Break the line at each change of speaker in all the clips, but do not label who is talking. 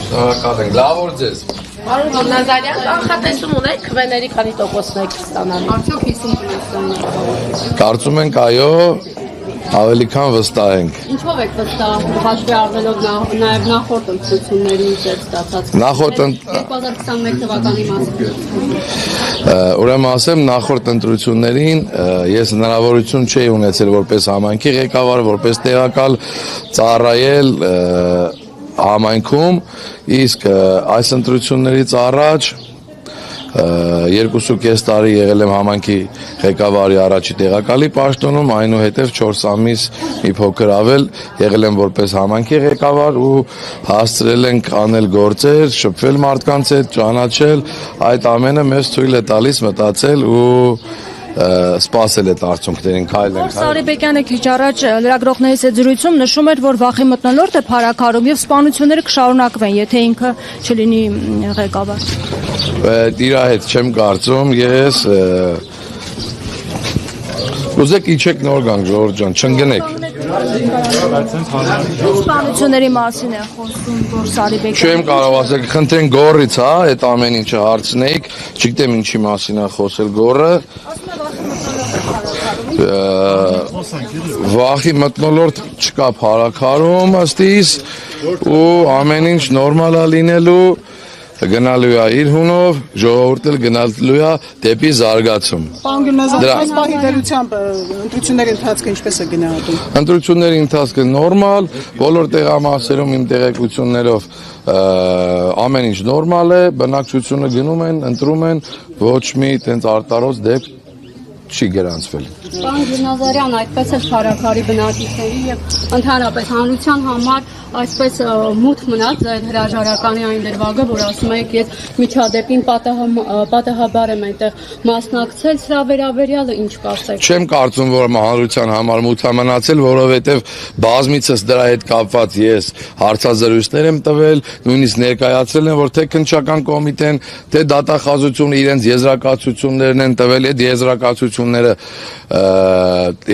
Շնորհակալ ենք, լավ օր ձեզ։
Պարոն Նազարյան, կանխատեսում ունեք քվեների քանի տոկոսն եք ստանալու։
Արդյոք 50%-ն։
Կարծում ենք այո, ավելի քան վստահ ենք։
Ինչով եք վստահ, հաշվի առնելով նաև նախորդ ընտրությունների ձեր ստացած։
Նախորդ
2021 թվականի մասին։
Ուրեմն ասեմ, նախորդ ընտրություններին ես հնարավորություն չէի ունեցել որպես համայնքի ղեկավար, որպես տեղակալ ծառայել համայնքում, իսկ այս ընտրություններից առաջ 2.5 տարի եղել եմ համայնքի ղեկավարի առաջի տեղակալի պաշտոնում, այնուհետև 4 ամիս մի փոքր ավել եղել եմ որպես համայնքի ղեկավար ու հասցրել ենք անել գործեր, շփվել մարդկանց հետ, ճանաչել, այդ ամենը մեզ թույլ է տալիս մտածել ու սպասել այդ արդյունքներին, քայլենք։
Սարիբեկյանը քիչ առաջ լրագրողներից հետ զրույցում նշում էր, որ վախի մթնոլորտ է փարակարում եւ սպանությունները կշարունակվեն, եթե ինքը չլինի ղեկավար։
Իր հետ չեմ կարծում, ես ուզեք իջեք նոր գանք, Ժողովուրդ ջան, չընկնեք։
Սպանությունների մասին է խոսում, որ Սարիբեկյանը։
Չեմ կարող ասել, խնդրեն գոռից, հա, այդ ամեն ինչը հարցնեիք, չգիտեմ ինչի մասին է խոսել գոռը։ Վախի մթնոլորտ չկա փարակարում ըստիս ու ամեն ինչ նորմալ է լինելու, գնալու է իր հունով, ժողովուրդը գնալու է դեպի զարգացում։
Պարոն Գյուլնազարյան, այս պահի դերությամբ ընտրությունների ընթացքը ինչպես է գնահատում։
Ընտրությունների ընթացքը նորմալ, բոլոր տեղամասերում իմ տեղեկություններով ամեն ինչ նորմալ է, բնակչությունը գնում են, ընտրում են, ոչ մի տենց արտարոց դեպք չի գրանցվել։
Պարոն Գյուլնազարյան, այդպես էլ փարակարի բնակիչների եւ ընդհանրապես հանրության համար այսպես մութ մնաց այդ հրաժարականի այն դրվագը, որ ասում եք, ես միջադեպին պատահաբար եմ այնտեղ մասնակցել, սրա վերաբերյալը ինչ կասեք։
Չեմ կարծում, որ հանրության համար մութ է մնացել, որովհետև բազմիցս դրա հետ կապված ես հարցազրույցներ եմ տվել, նույնիսկ ներկայացրել եմ, որ թե քննչական կոմիտեն, թե դատախազությունը իրենց եզրակացություններն են տվել, այդ եզրակացությունները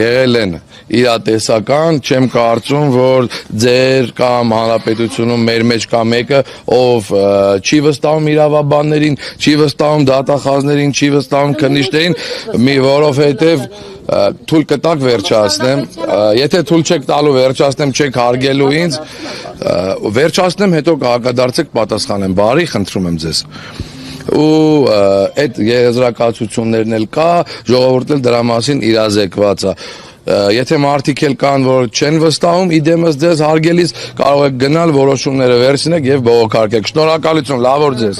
եղել են իրատեսական, չեմ կարծում, որ ձեր կամ հանրապետությունում մեր մեջ կա մեկը, ով չի վստահում իրավաբաններին, չի վստահում դատախազներին, չի վստահում քննիչներին, որովհետև թույլ կտակ վերջացնեմ, եթե թույլ չեք տալու վերջացնեմ, չեք հարգելու ինձ, վերջացնեմ, հետո կհակադարձեք պատասխանեմ, բարի, խնդրում եմ ձեզ։ Ու այդ եզրակացություններն էլ կա, ժողովուրդն էլ դրա մասին իրազեկված է։ Եթե մարդիկ էլ կան, որ չեն վստահում, իդեմս ձեզ հարգելիս կարող եք գնալ, որոշումները վերցնեք եւ բողոքարկեք։ Շնորհակալություն, լավ օր ձեզ։